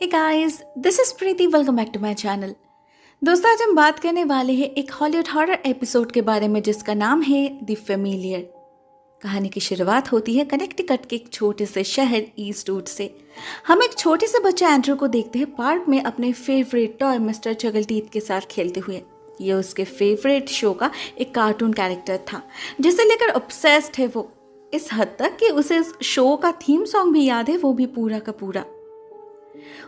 Hey guys, this is Preeti. Welcome back to my channel. दोस्तों, आज हम बात करने वाले हैं एक हॉलीवुड हॉरर एपिसोड के बारे में जिसका नाम है द फेमिलियर। कहानी की शुरुआत होती है कनेक्टिकट के एक छोटे से शहर ईस्टवुड से। हम एक छोटे से बच्चे एंड्रू को देखते हैं पार्क में अपने फेवरेट टॉय मिस्टर चगलटीथ के साथ खेलते हुए। ये उसके फेवरेट शो का एक कार्टून कैरेक्टर था जिसे लेकर ऑब्सेस्ड है वो, इस हद तक कि उसे इस शो का थीम सॉन्ग भी याद है, वो भी पूरा का पूरा।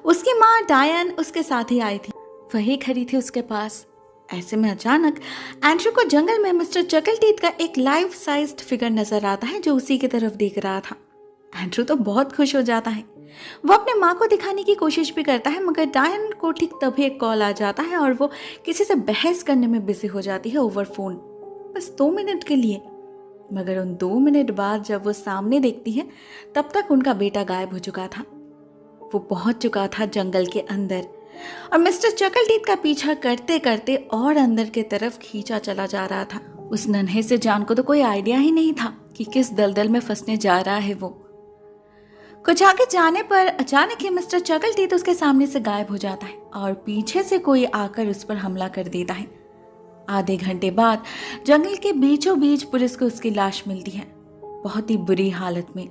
उसकी माँ डायन उसके साथ ही आई थी, वही खड़ी थी उसके पास। ऐसे में अचानक एंड्रू को जंगल में मिस्टर चगलटीथ का एक लाइफ साइज्ड फिगर नजर आता है जो उसी की तरफ देख रहा था। एंड्रू तो बहुत खुश हो जाता है। वो अपने माँ को दिखाने की कोशिश भी करता है, मगर डायन को ठीक तभी एक कॉल आ जाता है और वो किसी से बहस करने में बिजी हो जाती है ओवर फोन, बस 2 मिनट के लिए। मगर उन 2 मिनट बाद जब वो सामने देखती है तब तक उनका बेटा गायब हो चुका था। वो पहुंच चुका था जंगल के अंदर और मिस्टर चगलटीथ का पीछा करते करते और अंदर की तरफ खींचा चला जा रहा था। उस नन्हे से जान को तो कोई आइडिया ही नहीं था कि किस दलदल में फंसने जा रहा है वो। कुछ आगे जाने पर अचानक ही मिस्टर चगलटीथ उसके सामने से गायब हो जाता है और पीछे से कोई आकर उस पर हमला कर देता है। आधे घंटे बाद जंगल के बीचों बीच पुलिस को उसकी लाश मिलती है, बहुत ही बुरी हालत में।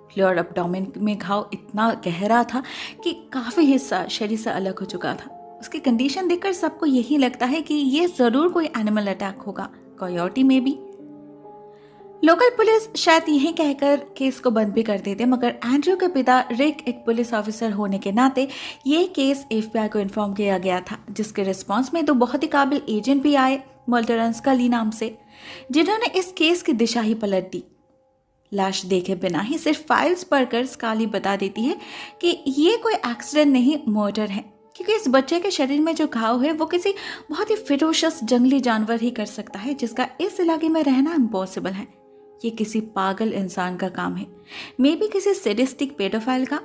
फ्लोर एब्डोमेन में घाव इतना गहरा था कि काफी हिस्सा शरीर से अलग हो चुका था। उसकी कंडीशन देखकर सबको यही लगता है कि ये जरूर कोई एनिमल अटैक होगा, कोयोटी में भी। लोकल पुलिस शायद यही कहकर केस को बंद भी कर देते, मगर एंड्रू के पिता रिक एक पुलिस ऑफिसर होने के नाते ये केस FBI को इन्फॉर्म किया गया था, जिसके रिस्पॉन्स में 2 बहुत ही काबिल एजेंट भी आए, मल्टर और स्कली नाम से, जिन्होंने इस केस की दिशा ही पलट दी। लाश देखे बिना ही सिर्फ फाइल्स पढ़कर स्काली बता देती है कि ये कोई एक्सीडेंट नहीं, मर्डर है, क्योंकि इस बच्चे के शरीर में जो घाव है वो किसी बहुत ही फिरोशस जंगली जानवर ही कर सकता है, जिसका इस इलाके में रहना इम्पॉसिबल है। ये किसी पागल इंसान का काम है, मे बी किसी सैडिस्टिक पेडोफाइल का,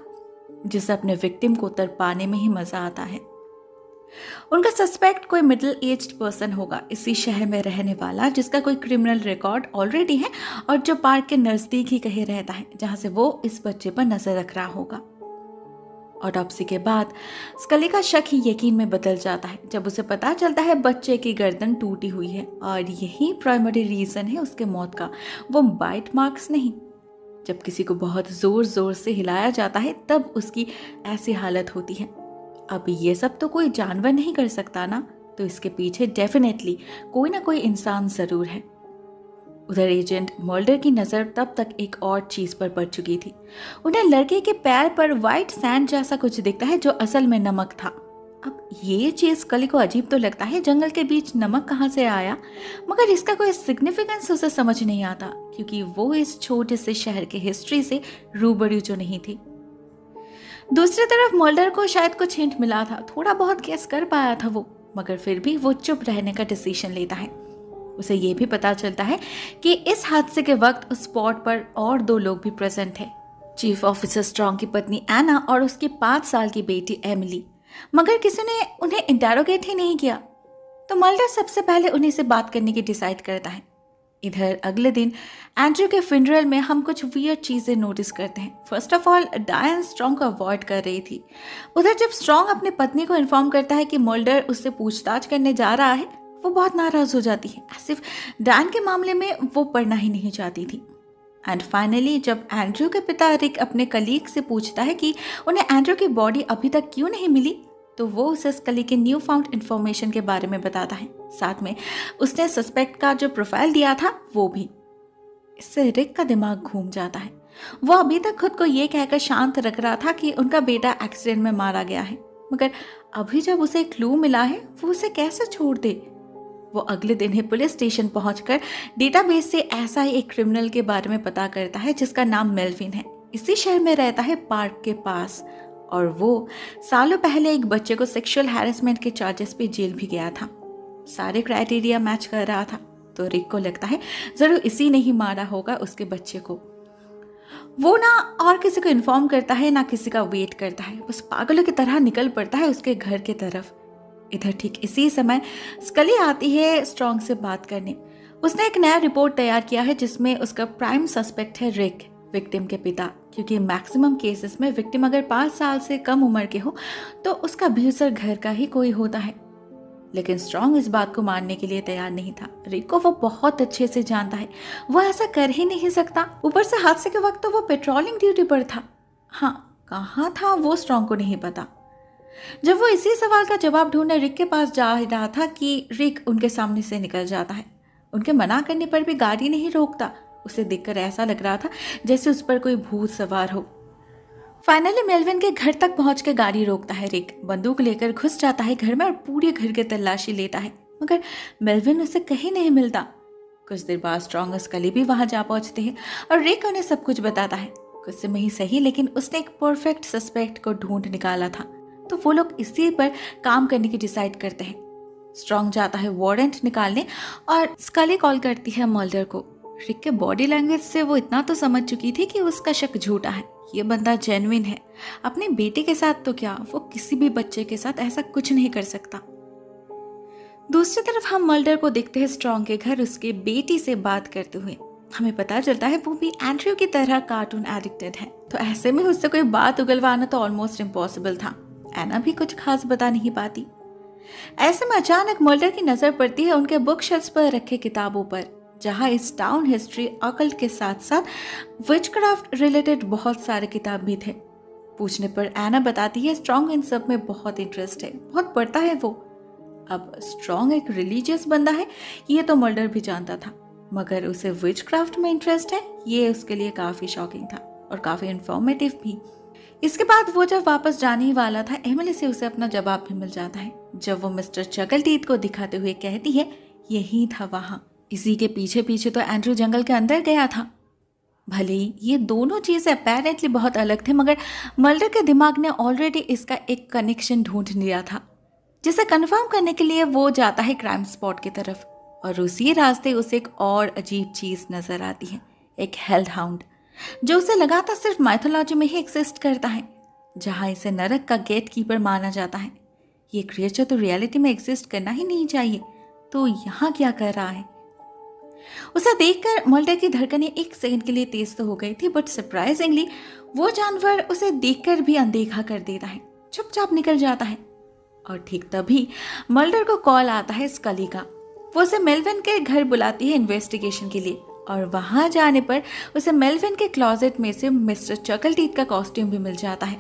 जिसे अपने विक्टिम को तड़पाने में ही मजा आता है। उनका सस्पेक्ट कोई मिडिल एज्ड पर्सन होगा, इसी शहर में रहने वाला, जिसका कोई क्रिमिनल रिकॉर्ड ऑलरेडी है और जो पार्क के नजदीक ही कहीं रहता है, जहां से वो इस बच्चे पर नजर रख रहा होगा। ऑटोप्सी के बाद स्कली का शक ही यकीन में बदल जाता है जब उसे पता चलता है बच्चे की गर्दन टूटी हुई है और यही प्राइमरी रीजन है उसके मौत का, वो बाइट मार्क्स नहीं। जब किसी को बहुत जोर जोर से हिलाया जाता है तब उसकी ऐसी हालत होती है। अब ये सब तो कोई जानवर नहीं कर सकता ना, तो इसके पीछे डेफिनेटली कोई ना कोई इंसान जरूर है। उधर एजेंट मल्डर की नजर तब तक एक और चीज पर पड़ चुकी थी। उन्हें लड़के के पैर पर व्हाइट सैंड जैसा कुछ दिखता है जो असल में नमक था। अब ये चीज स्कली को अजीब तो लगता है, जंगल के बीच नमक कहाँ से आया, मगर इसका कोई सिग्निफिकेंस उसे समझ नहीं आता, क्योंकि वो इस छोटे से शहर के हिस्ट्री से रूबरू जो नहीं थी। दूसरी तरफ मल्डर को शायद कुछ हिंट मिला था, थोड़ा बहुत गेस कर पाया था वो, मगर फिर भी वो चुप रहने का डिसीजन लेता है। उसे ये भी पता चलता है कि इस हादसे के वक्त उस स्पॉट पर और 2 लोग भी प्रेजेंट थे, चीफ ऑफिसर स्ट्रॉन्ग की पत्नी एना और उसकी 5 साल की बेटी एमिली, मगर किसी ने उन्हें इंटेरोगेट ही नहीं किया। तो मल्डर सबसे पहले उन्हीं से बात करने की डिसाइड करता है। इधर अगले दिन एंड्रू के फ्यूनरल में हम कुछ वियर्ड चीजें नोटिस करते हैं। फर्स्ट ऑफ ऑल, डायन स्ट्रॉन्ग को अवॉइड कर रही थी। उधर जब स्ट्रॉन्ग अपनी पत्नी को इन्फॉर्म करता है कि मल्डर उससे पूछताछ करने जा रहा है, वो बहुत नाराज हो जाती है, सिर्फ डायन के मामले में वो पढ़ना ही नहीं चाहती थी। एंड फाइनली जब एंड्रू के पिता रिक अपने कलीग से पूछता है कि उन्हें एंड्रू की बॉडी अभी तक क्यों नहीं मिली, तो वो उसे स्कली के न्यू फाउंड इन्फॉर्मेशन के बारे में बताता है, साथ में उसने सस्पेक्ट का जो प्रोफाइल दिया था वो भी। इससे रिक का दिमाग घूम जाता है। वो अभी तक खुद को ये कहकर शांत रख रहा था कि उनका बेटा एक्सीडेंट में मारा गया है, मगर अभी जब उसे क्लू मिला है वो उसे कैसे छोड़ दे। वो अगले दिन ही पुलिस स्टेशन पहुंचकर डेटाबेस से ऐसा ही एक क्रिमिनल के बारे में पता करता है जिसका नाम मेल्विन है, इसी शहर में रहता है पार्क के पास, और वो सालों पहले एक बच्चे को सेक्सुअल हैरेसमेंट के चार्जेस पे जेल भी गया था। सारे क्राइटेरिया मैच कर रहा था, तो रिक को लगता है जरूर इसी ने ही मारा होगा उसके बच्चे को। वो ना और किसी को इन्फॉर्म करता है ना किसी का वेट करता है, बस पागलों की तरह निकल पड़ता है उसके घर की तरफ। इधर ठीक इसी समय स्कली आती है स्ट्रॉन्ग से बात करने। उसने एक नया रिपोर्ट तैयार किया है जिसमें उसका प्राइम सस्पेक्ट है रिक, विक्टिम के पिता। क्योंकि मैक्सिमम केसेस में विक्टिम अगर 5 साल से कम उम्र के हो तो उसका अब्यूजर घर का ही कोई होता है। लेकिन स्ट्रॉन्ग इस बात को मानने के लिए तैयार नहीं था। रिक को वो बहुत अच्छे से जानता है, वो ऐसा कर ही नहीं सकता। ऊपर से हादसे के वक्त तो वो पेट्रोलिंग ड्यूटी पर था। हाँ, कहाँ था वो स्ट्रॉन्ग को नहीं पता। जब वो इसी सवाल का जवाब ढूंढने रिक के पास जा रहा था कि रिक उनके सामने से निकल जाता है। उनके मना करने पर भी गाड़ी नहीं रोकता। उसे देखकर ऐसा लग रहा था जैसे उस पर कोई भूत सवार हो। फाइनली मेल्विन के घर तक पहुंच के गाड़ी रोकता है रिक। बंदूक लेकर घुस जाता है घर में और पूरे घर की तलाशी लेता है, मगर मेल्विन उसे कहीं नहीं मिलता। कुछ देर बाद स्ट्रॉन्ग और स्कली भी वहां जा पहुंचते हैं और रिक उन्हें सब कुछ बताता है। कुछ समय ही सही, लेकिन उसने एक परफेक्ट सस्पेक्ट को ढूंढ निकाला था, तो वो लोग इसी पर काम करने की डिसाइड करते हैं। स्ट्रॉन्ग जाता है वारंट निकालने और स्कली कॉल करती है मल्डर को। रिक के बॉडी लैंग्वेज से वो इतना तो समझ चुकी थी कि उसका शक झूठा है, ये बंदा जेन्युइन है। अपने बेटे के साथ तो क्या, वो किसी भी बच्चे के साथ ऐसा कुछ नहीं कर सकता। दूसरी तरफ हम मल्डर को देखते हैं स्ट्रॉन्ग के घर उसके बेटी से बात करते हुए। हमें पता चलता है वो भी एंड्रयू की तरह कार्टून एडिक्टेड है, तो ऐसे में उससे कोई बात उगलवाना तो ऑलमोस्ट इम्पॉसिबल था। एना भी कुछ खास बता नहीं पाती। ऐसे में अचानक मल्डर की नजर पड़ती है उनके बुक शेल्फ पर रखे किताबों पर, जहां इस टाउन हिस्ट्री अकल्ट के साथ साथ विचक्राफ्ट रिलेटेड बहुत सारे किताब भी थे। पूछने पर एना बताती है स्ट्रॉन्ग इन सब में बहुत इंटरेस्ट है, बहुत पढ़ता है वो। अब स्ट्रॉन्ग एक रिलीजियस बंदा है ये तो मल्डर भी जानता था, मगर उसे विचक्राफ्ट में इंटरेस्ट है ये उसके लिए काफी शॉकिंग था और काफी इंफॉर्मेटिव भी। इसके बाद वो जब वापस जाने ही वाला था, एमिली से उसे अपना जवाब भी मिल जाता है, जब वो मिस्टर चगलटीथ को दिखाते हुए कहती है यही था वहां। इसी के पीछे पीछे तो एंड्रयू जंगल के अंदर गया था। भले ही ये दोनों चीजें अपेरेंटली बहुत अलग थे, मगर मल्डर के दिमाग ने ऑलरेडी इसका एक कनेक्शन ढूंढ लिया था, जिसे कंफर्म करने के लिए वो जाता है क्राइम स्पॉट की तरफ। और उसी रास्ते उसे एक और अजीब चीज नजर आती है, एक हेल्ड हाउंड, जो उसे लगा था सिर्फ माइथोलॉजी में ही एग्जिस्ट करता है, जहां इसे नरक का गेट कीपर माना जाता है। ये क्रिएचर तो रियलिटी में एग्जिस्ट करना ही नहीं चाहिए, तो यहाँ क्या कर रहा है। उसे देखकर मल्डर की धड़कनें एक सेकंड के लिए तेज तो हो गई थी, बट सरप्राइजिंगली वो जानवर उसे देखकर भी अनदेखा कर देता है, चुपचाप निकल जाता है। और ठीक तभी मल्डर को कॉल आता है स्कली का। वो उसे मेल्विन के घर बुलाती है इन्वेस्टिगेशन के लिए, और वहां जाने पर उसे मेल्विन के क्लोजेट में से मिस्टर चगलटीथ का कॉस्ट्यूम भी मिल जाता है।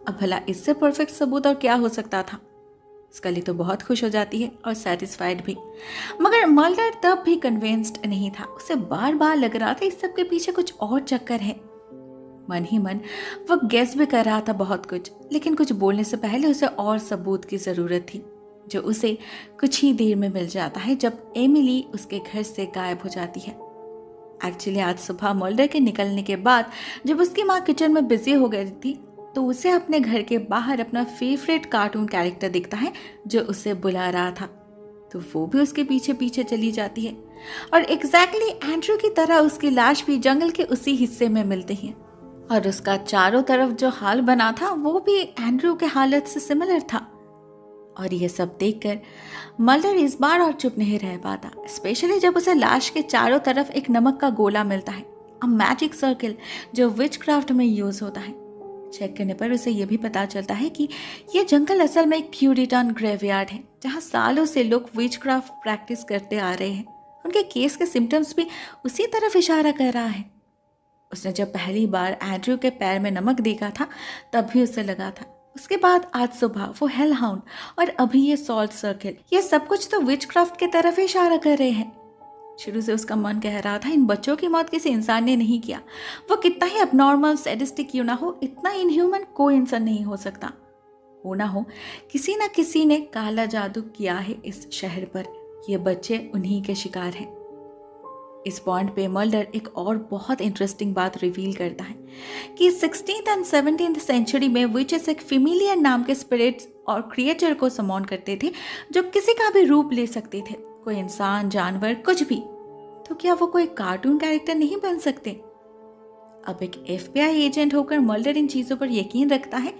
अब भला इससे परफेक्ट सबूत और क्या हो सकता था। स्कली तो बहुत खुश हो जाती है और सेटिस्फाइड भी, मगर मल्डर तब भी कन्विंस्ड नहीं था। उसे बार बार लग रहा था इस सब के पीछे कुछ और चक्कर है। मन ही मन वो गेस भी कर रहा था बहुत कुछ, लेकिन कुछ बोलने से पहले उसे और सबूत की जरूरत थी, जो उसे कुछ ही देर में मिल जाता है जब एमिली उसके घर से गायब हो जाती है। एक्चुअली आज सुबह मल्डर के निकलने के बाद जब उसकी माँ किचन में बिजी हो गई थी, तो उसे अपने घर के बाहर अपना फेवरेट कार्टून कैरेक्टर दिखता है जो उसे बुला रहा था। तो वो भी उसके पीछे पीछे चली जाती है और एग्जैक्टली एंड्रयू की तरह उसकी लाश भी जंगल के उसी हिस्से में मिलती है। और उसका चारों तरफ जो हाल बना था वो भी एंड्रयू के हालत से सिमिलर था। और ये सब देखकर मल्डर इस बार और चुप नहीं रह पाता, स्पेशली जब उसे लाश के चारों तरफ एक नमक का गोला मिलता है, अ मैजिक सर्कल, जो विचक्राफ्ट में यूज होता है। चेक करने पर उसे यह भी पता चलता है कि यह जंगल असल में एक प्यूरिटन ग्रेवयार्ड है, जहां सालों से लोग विचक्राफ्ट प्रैक्टिस करते आ रहे हैं। उनके केस के सिम्टम्स भी उसी तरफ इशारा कर रहा है। उसने जब पहली बार एंड्रयू के पैर में नमक देखा था तब भी उसे लगा था। उसके बाद आज सुबह वो हेल हाउंड और अभी ये सॉल्ट सर्कल, ये सब कुछ तो विचक्राफ्ट की तरफ इशारा कर रहे हैं। शुरू से उसका मन कह रहा था इन बच्चों की मौत किसी इंसान ने नहीं किया। वो कितना ही अबनॉर्मल सैडिस्टिक क्यों ना हो, इतना इनह्यूमन कोई इंसान नहीं हो सकता। हो ना हो किसी न किसी ने काला जादू किया है इस शहर पर। ये बच्चे उन्हीं के शिकार हैं। इस पॉइंट पे मल्डर एक और बहुत इंटरेस्टिंग बात रिवील करता है कि 16th एंड 17th सेंचुरी में विचेस एक फेमिलियर नाम के स्पिरिट्स और क्रिएचर को समॉन करते थे, जो किसी का भी रूप ले सकते थे, कोई इंसान, जानवर, कुछ भी। तो क्या वो कोई कार्टून कैरेक्टर नहीं बन सकते? अब एक FBI एजेंट होकर मल्डर इन चीजों पर यकीन रखता है,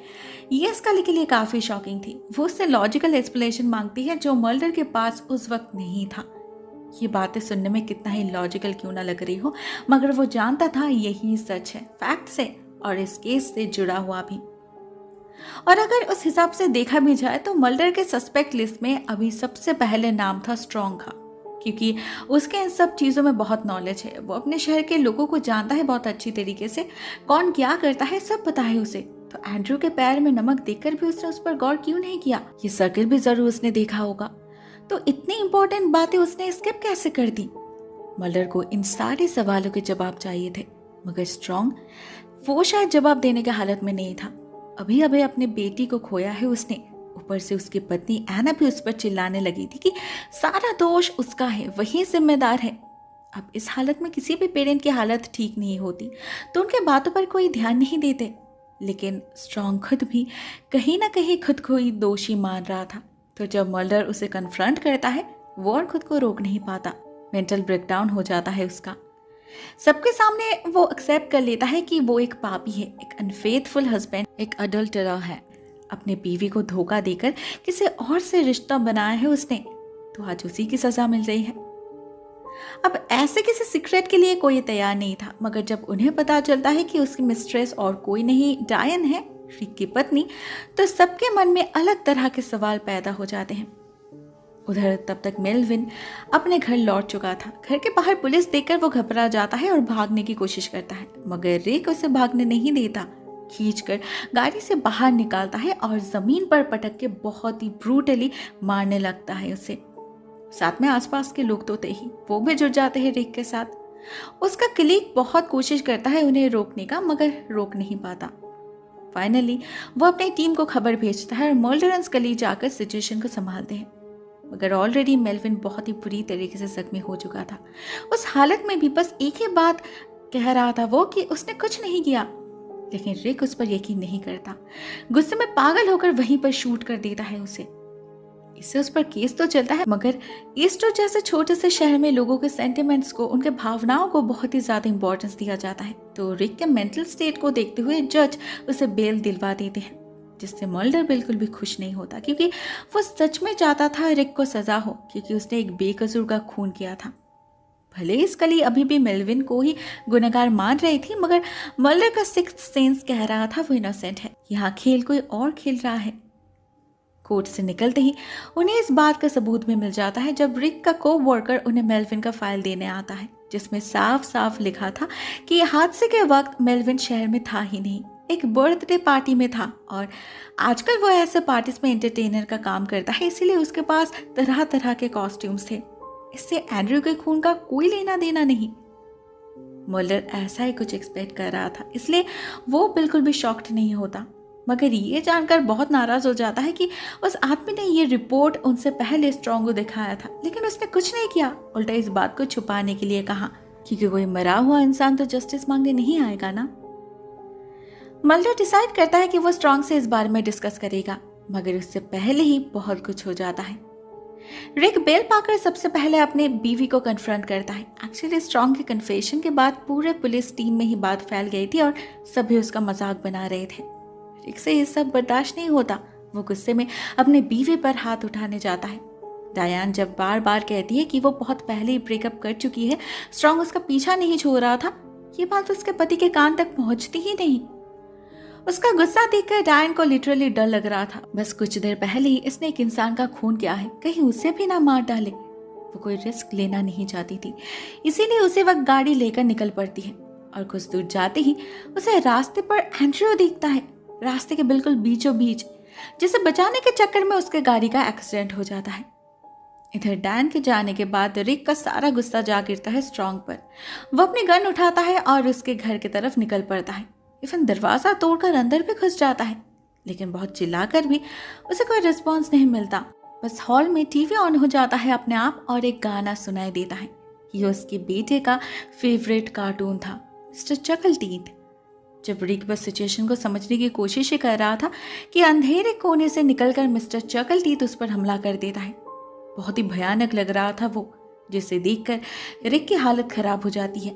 ये स्कली के लिए काफी शॉकिंग थी। वो उससे लॉजिकल एक्सप्लेनेशन मांगती है जो मल्डर के पास उस वक्त नहीं था। ये बातें सुनने में कितना ही लॉजिकल क्यों ना लग रही हो, मगर वो जानता था यही सच है, फैक्ट्स है, और इस केस से जुड़ा हुआ भी। और अगर उस हिसाब से देखा भी जाए तो मल्डर के सस्पेक्ट लिस्ट में अभी सबसे पहले नाम था स्ट्रॉन्ग का, क्योंकि उसके इन सब चीज़ों में बहुत नॉलेज है। वो अपने शहर के लोगों को जानता है बहुत अच्छी तरीके से, कौन क्या करता है सब पता है उसे। तो एंड्रू के पैर में नमक देखकर भी उसने उस पर गौर क्यों नहीं किया? ये सर्किल भी जरूर उसने देखा होगा। तो इतनी इंपॉर्टेंट बातें उसने स्किप कैसे कर दी? मल्डर को इन सारे सवालों के जवाब चाहिए थे, मगर स्ट्रॉन्ग वो शायद जवाब देने की हालत में नहीं था। अभी अभी अपने बेटी को खोया है उसने, ऊपर से उसकी पत्नी एना भी उस पर चिल्लाने लगी थी कि सारा दोष उसका है, वही जिम्मेदार है। अब इस हालत में किसी भी पेरेंट की हालत ठीक नहीं होती, तो उनके बातों पर कोई ध्यान नहीं देते। लेकिन स्ट्रॉन्ग खुद भी कहीं ना कहीं खुद को ही दोषी मान रहा था। तो जब मल्डर उसे कन्फ्रंट करता है, वो और खुद को रोक नहीं पाता, मेंटल ब्रेकडाउन हो जाता है उसका। सबके सामने वो एक्सेप्ट कर लेता है कि वो एक पापी है, एक अनफेथफुल हस्बैंड, एक अडल्टरर है। अपने बीवी को धोखा देकर किसी और से रिश्ता बनाया है उसने, तो आज उसी की सजा मिल रही है। अब ऐसे किसी सीक्रेट के लिए कोई तैयार नहीं था, मगर जब उन्हें पता चलता है कि उसकी मिस्ट्रेस और कोई नहीं डायन है, रिक की पत्नी, तो सबके मन में अलग तरह के सवाल पैदा हो जाते हैं। उधर तब तक मेलविन अपने घर लौट चुका था। घर के बाहर पुलिस देखकर वो घबरा जाता है और भागने की कोशिश करता है, मगर रिक उसे भागने नहीं देता। खींचकर गाड़ी से बाहर निकालता है और जमीन पर पटक के बहुत ही ब्रूटली मारने लगता है उसे। साथ में आसपास के लोग तो थे ही, वो भी जुड़ जाते हैं रिक के साथ। उसका कलीग बहुत कोशिश करता है उन्हें रोकने का, मगर रोक नहीं पाता। फाइनली वो अपनी टीम को खबर भेजता है और मल्डर एंड स्कली जाकर सिचुएशन को संभालते हैं। मगर ऑलरेडी मेलविन बहुत ही बुरी तरीके से जख्मी हो चुका था। उस हालत में भी बस एक ही बात कह रहा था वो कि उसने कुछ नहीं किया, लेकिन रिक उस पर यकीन नहीं करता। गुस्से में पागल होकर वहीं पर शूट कर देता है उसे। इससे उस पर केस तो चलता है, मगर ईस्टर जैसे छोटे से शहर में लोगों के सेंटिमेंट्स को, उनके भावनाओं को बहुत ही ज्यादा इंपॉर्टेंस दिया जाता है। तो रिक के मेंटल स्टेट को देखते हुए जज उसे बेल दिलवा देते हैं, जिससे मल्डर बिल्कुल भी खुश नहीं होता, क्योंकि वो सच में चाहता था रिक को सजा हो, क्योंकि उसने एक बेकसूर का खून किया था। भले ही स्कली अभी भी मेलविन को ही गुनहगार मान रही थी, मगर मल्डर का सिक्स्थ सेंस कह रहा था वो इनोसेंट है। यहाँ खेल कोई और खेल रहा है। कोर्ट से निकलते ही उन्हें इस बात का सबूत भी मिल जाता है जब रिक का को वर्कर उन्हें मेलविन का फाइल देने आता है, जिसमें साफ साफ लिखा था कि हादसे के वक्त मेलविन शहर में था ही नहीं, एक बर्थडे पार्टी में था। और आजकल वो ऐसे पार्टीज में एंटरटेनर का काम करता है, इसीलिए उसके पास तरह तरह के कॉस्ट्यूम्स थे। इससे एंड्रयू के खून का कोई लेना देना नहीं। मल्डर ऐसा ही कुछ एक्सपेक्ट कर रहा था, इसलिए वो बिल्कुल भी शॉक्ड नहीं होता, मगर ये जानकर बहुत नाराज हो जाता है कि उस आदमी ने ये रिपोर्ट उनसे पहले स्ट्रॉन्ग को दिखाया था, लेकिन उसने कुछ नहीं किया, उल्टा इस बात को छुपाने के लिए कहा, क्योंकि कोई मरा हुआ इंसान तो जस्टिस मांगने नहीं आएगा ना। मल्डर डिसाइड करता है कि वो स्ट्रॉन्ग से इस बारे में डिस्कस करेगा, मगर उससे पहले ही बहुत कुछ हो जाता है। रिक बेल पाकर सबसे पहले अपने बीवी को कन्फ्रंट करता है। एक्चुअली स्ट्रॉन्ग के कन्फेशन के बाद पूरे पुलिस टीम में ही बात फैल गई थी और सभी उसका मजाक बना रहे थे। रिक से ये सब बर्दाश्त नहीं होता, वो गुस्से में अपने बीवी पर हाथ उठाने जाता है। डायन जब बार बार कहती है कि वो बहुत पहले ही ब्रेकअप कर चुकी है, स्ट्रॉन्ग उसका पीछा नहीं छोड़ रहा था, ये बात उसके पति के कान तक पहुंचती ही नहीं। उसका गुस्सा देखकर डायन को लिटरली डर लग रहा था। बस कुछ देर पहले ही इसने एक इंसान का खून किया है, कहीं उसे भी ना मार डाले। वो कोई रिस्क लेना नहीं चाहती थी, इसीलिए उसी वक्त गाड़ी लेकर निकल पड़ती है। और कुछ दूर जाते ही उसे रास्ते पर एंड्रयू दिखता है, रास्ते के बिल्कुल बीचों बीच, जिसे बचाने के चक्कर में उसके गाड़ी का एक्सीडेंट हो जाता है। इधर डैन के जाने के बाद रिक का सारा गुस्सा जा गिरता है स्ट्रॉन्ग पर। वो अपनी गन उठाता है और उसके घर की तरफ निकल पड़ता है। इवन दरवाजा तोड़कर अंदर भी घुस जाता है, लेकिन बहुत चिल्लाकर भी उसे कोई रिस्पॉन्स नहीं मिलता। बस हॉल में टीवी ऑन हो जाता है अपने आप और एक गाना सुनाई देता है। ये उसके बेटे का फेवरेट कार्टून था, मिस्टर चकलटीथ। जब रिक बस सिचुएशन को समझने की कोशिश ही कर रहा था कि अंधेरे कोने से निकलकर मिस्टर चकलटीथ उस पर हमला कर देता है। बहुत ही भयानक लग रहा था वो, जिसे देखकर रिक की हालत खराब हो जाती है।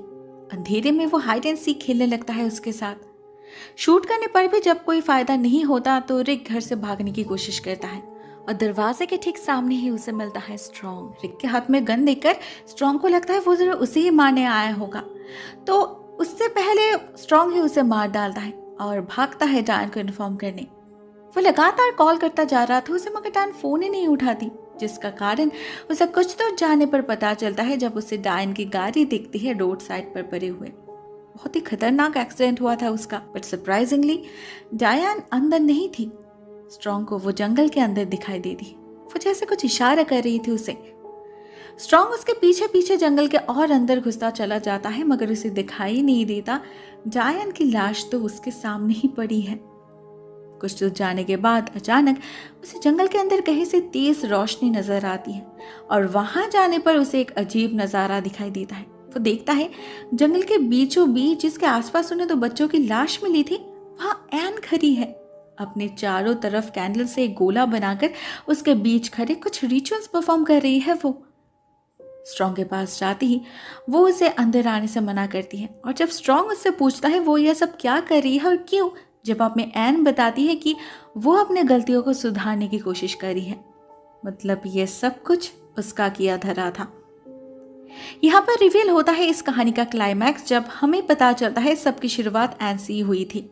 अंधेरे में वो हाइड एंड सीक खेलने लगता है उसके साथ। शूट करने पर भी जब कोई फायदा नहीं होता तो रिक घर से भागने की कोशिश करता है और दरवाजे के ठीक सामने ही उसे मिलता है स्ट्रॉन्ग। रिक के हाथ में गन देखकर स्ट्रॉन्ग को लगता है वो जरूर उसे ही मारने आया होगा, तो उससे पहले स्ट्रॉन्ग ही उसे मार डालता है। और भागता है डायन को इन्फॉर्म करने। वो लगातार कॉल करता जा रहा था उसे, मगर डायन फोन ही नहीं उठाती, जिसका कारण उसे कुछ दूर जाने पर पता चलता है जब उसे डायन की गाड़ी दिखती है रोड साइड पर पड़े हुए। बहुत ही खतरनाक एक्सीडेंट हुआ था उसका, बट सरप्राइजिंगली डायन अंदर नहीं थी। स्ट्रॉन्ग को वो जंगल के अंदर दिखाई देती, वो जैसे कुछ इशारा कर रही थी उसे। स्ट्रॉन्ग उसके पीछे पीछे जंगल के और अंदर घुसता चला जाता है, मगर उसे दिखाई नहीं देता डायन की लाश तो उसके सामने ही पड़ी है। कुछ दूर जाने के बाद अचानक उसे जंगल के अंदर कहीं से तेज रोशनी नजर आती है और वहां जाने पर उसे एक अजीब नजारा दिखाई देता है। वो देखता है जंगल के बीचों बीच, जिसके आसपास उन्हें 2 बच्चों की लाश मिली थी, वहां एन खड़ी है। अपने चारों तरफ कैंडल से एक गोला बनाकर उसके बीच खड़े कुछ रिचुअल्स परफॉर्म कर रही है वो। स्ट्रॉन्ग के पास जाती ही वो उसे अंदर आने से मना करती है, और जब स्ट्रॉन्ग उससे पूछता है वो यह सब क्या कर रही है और क्यों, जवाब में एन बताती है कि वो अपने गलतियों को सुधारने की कोशिश कर रही है। मतलब ये सब कुछ उसका किया धरा था। यहाँ पर रिवील होता है इस कहानी का क्लाइमैक्स, जब हमें पता चलता है सबकी शुरुआत एन से ही हुई थी,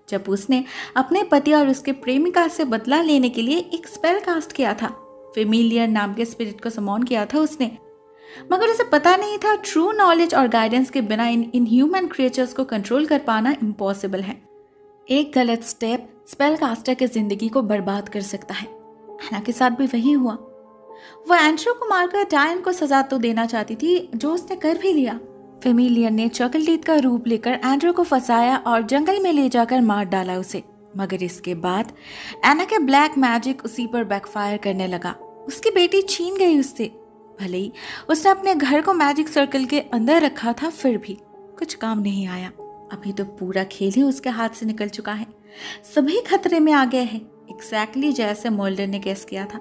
जब उसने अपने पति और उसके प्रेमिका से बदला लेने के लिए एक स्पेल कास्ट किया था। फेमिलियर नाम के स्पिरिट को समॉन किया था उसने, मगर उसे पता नहीं था ट्रू नॉलेज और गाइडेंस के बिना इन इनह्यूमन क्रिएचर्स को कंट्रोल कर पाना इम्पॉसिबल है। एक गलत स्टेप स्पेल कास्टर की जिंदगी को बर्बाद कर सकता है। एना के साथ भी वही हुआ। वो एंड्रू को मारकर डायन को सजा तो देना चाहती थी, जो उसने कर भी लिया। फेमिलियर ने चॉकलेट का रूप लेकर एंड्रू को फंसाया और जंगल में ले जाकर मार डाला उसे। मगर इसके बाद एना के ब्लैक मैजिक उसी पर बैकफायर करने लगा। उसकी बेटी छीन गई उससे। भले ही उसने अपने घर को मैजिक सर्कल के अंदर रखा था, फिर भी कुछ काम नहीं आया। अभी तो पूरा खेल ही उसके हाथ से निकल चुका है। सभी खतरे में आ गए हैं, एग्जैक्टली जैसे मोल्डर ने गेस किया था।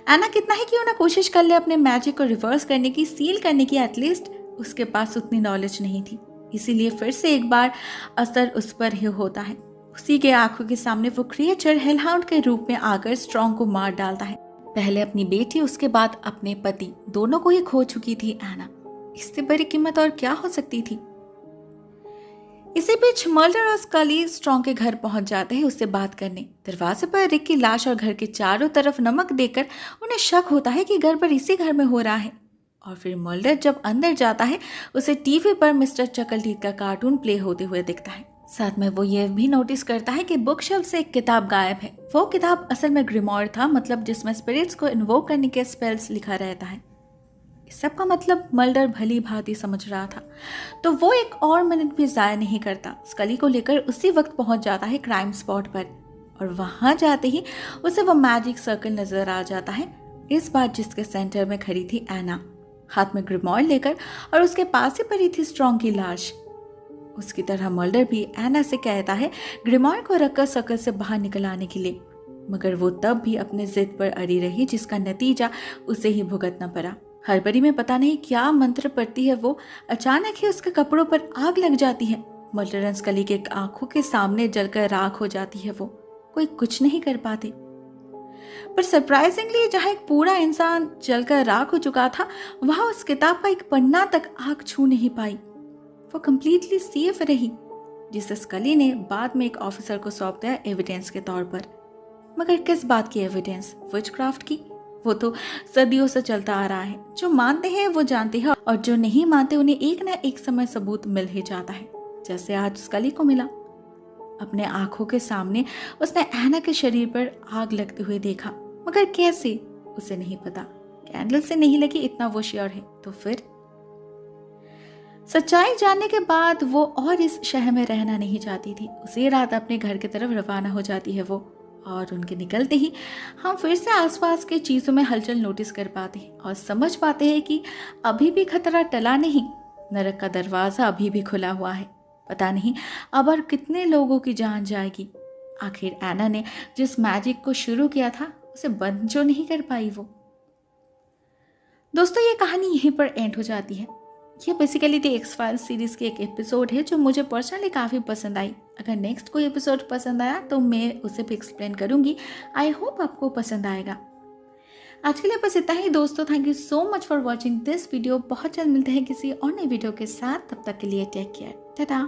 एना कितना ही क्यों ना कोशिश कर ले अपने मैजिक को रिवर्स करने की, सील करने की, एटलीस्ट उसके पास उतनी नॉलेज नहीं थी। इसीलिए फिर से एक बार असर उस पर ही होता है। उसी के आंखों के सामने वो क्रिएचर हेलहाउंड के रूप में आकर स्ट्रॉन्ग को मार डालता है। पहले अपनी बेटी, उसके बाद अपने पति, दोनों को ही खो चुकी थी एना। इससे बड़ी कीमत और क्या हो सकती थी। इसी बीच मल्डर और स्कली स्ट्रॉन्ग के घर पहुंच जाते हैं उससे बात करने। दरवाजे पर रिक की लाश और घर के चारों तरफ नमक देकर उन्हें शक होता है कि गड़बड़ इसी घर में हो रहा है। और फिर मल्डर जब अंदर जाता है उसे टीवी पर मिस्टर चकलटीथ का कार्टून प्ले होते हुए दिखता है। साथ में वो ये भी नोटिस करता है कि बुक शेल्फ से एक किताब गायब है। वो किताब असल में ग्रिमोर था, मतलब जिसमें स्पिरिट्स को इन्वोक करने के स्पेल्स लिखा रहता है। इस सब का मतलब मल्डर भली भांति समझ रहा था, तो वो एक और मिनट भी जाया नहीं करता। स्कली को लेकर उसी वक्त पहुंच जाता है क्राइम स्पॉट पर, और वहां जाते ही उसे वो मैजिक सर्कल नजर आ जाता है, इस बार जिसके सेंटर में खड़ी थी एना, हाथ में ग्रिमोर लेकर, और उसके पास ही पड़ी थी स्ट्रॉन्ग की लाश। उसकी तरह मल्डर भी एना से कहता है ग्रिमोर को रखकर सर्कल से बाहर निकल आने के लिए, मगर वो तब भी अपने जिद पर अड़ी रही, जिसका नतीजा उसे ही भुगतना पड़ा। हड़बड़ी में पता नहीं क्या मंत्र पढ़ती है वो, अचानक ही उसके कपड़ों पर आग लग जाती है। मल्डर और स्कली के आंखों के सामने जलकर राख हो जाती है वो। कोई कुछ नहीं कर पाते, पर सरप्राइजिंगली जहां एक पूरा इंसान जलकर राख हो चुका था, वहां उस किताब का एक पन्ना तक आग छू नहीं पाई। वो कंप्लीटली सेफ रही, जिसे स्कली ने बाद में एक ऑफिसर को सौंप दिया एविडेंस के तौर पर। मगर किस बात की एविडेंस? विचक्राफ्ट की। वो तो सदियों से चलता आ रहा है। जो मानते हैं वो जानते हैं, और जो नहीं मानते उन्हें एक ना एक समय सबूत मिल ही जाता है, जैसे आज स्कली को मिला। अपने आंखों के सामने उसने एना के शरीर पर आग लगते हुए देखा, मगर कैसे उसे नहीं पता। कैंडल से नहीं लगी, इतना वो श्योर है। तो फिर सच्चाई जानने के बाद वो और इस शहर में रहना नहीं चाहती थी। उसी रात अपने घर की तरफ रवाना हो जाती है वो, और उनके निकलते ही हम फिर से आसपास के चीजों में हलचल नोटिस कर पाते हैं और समझ पाते हैं कि अभी भी खतरा टला नहीं। नरक का दरवाजा अभी भी खुला हुआ है। पता नहीं अब और कितने लोगों की जान जाएगी। आखिर एना ने जिस मैजिक को शुरू किया था उसे बंद जो नहीं कर पाई वो। दोस्तों, ये कहानी यहीं पर एंड हो जाती है। ये बेसिकली द एक्स-फाइल्स सीरीज की एक एपिसोड है जो मुझे पर्सनली काफ़ी पसंद आई। अगर नेक्स्ट कोई एपिसोड पसंद आया तो मैं उसे भी एक्सप्लेन करूंगी। आई होप आपको पसंद आएगा। आज के लिए बस इतना ही दोस्तों। Thank you so much for watching this video. बहुत जल्द मिलते हैं किसी और नई वीडियो के साथ। तब तक के लिए टेक केयर। टाटा।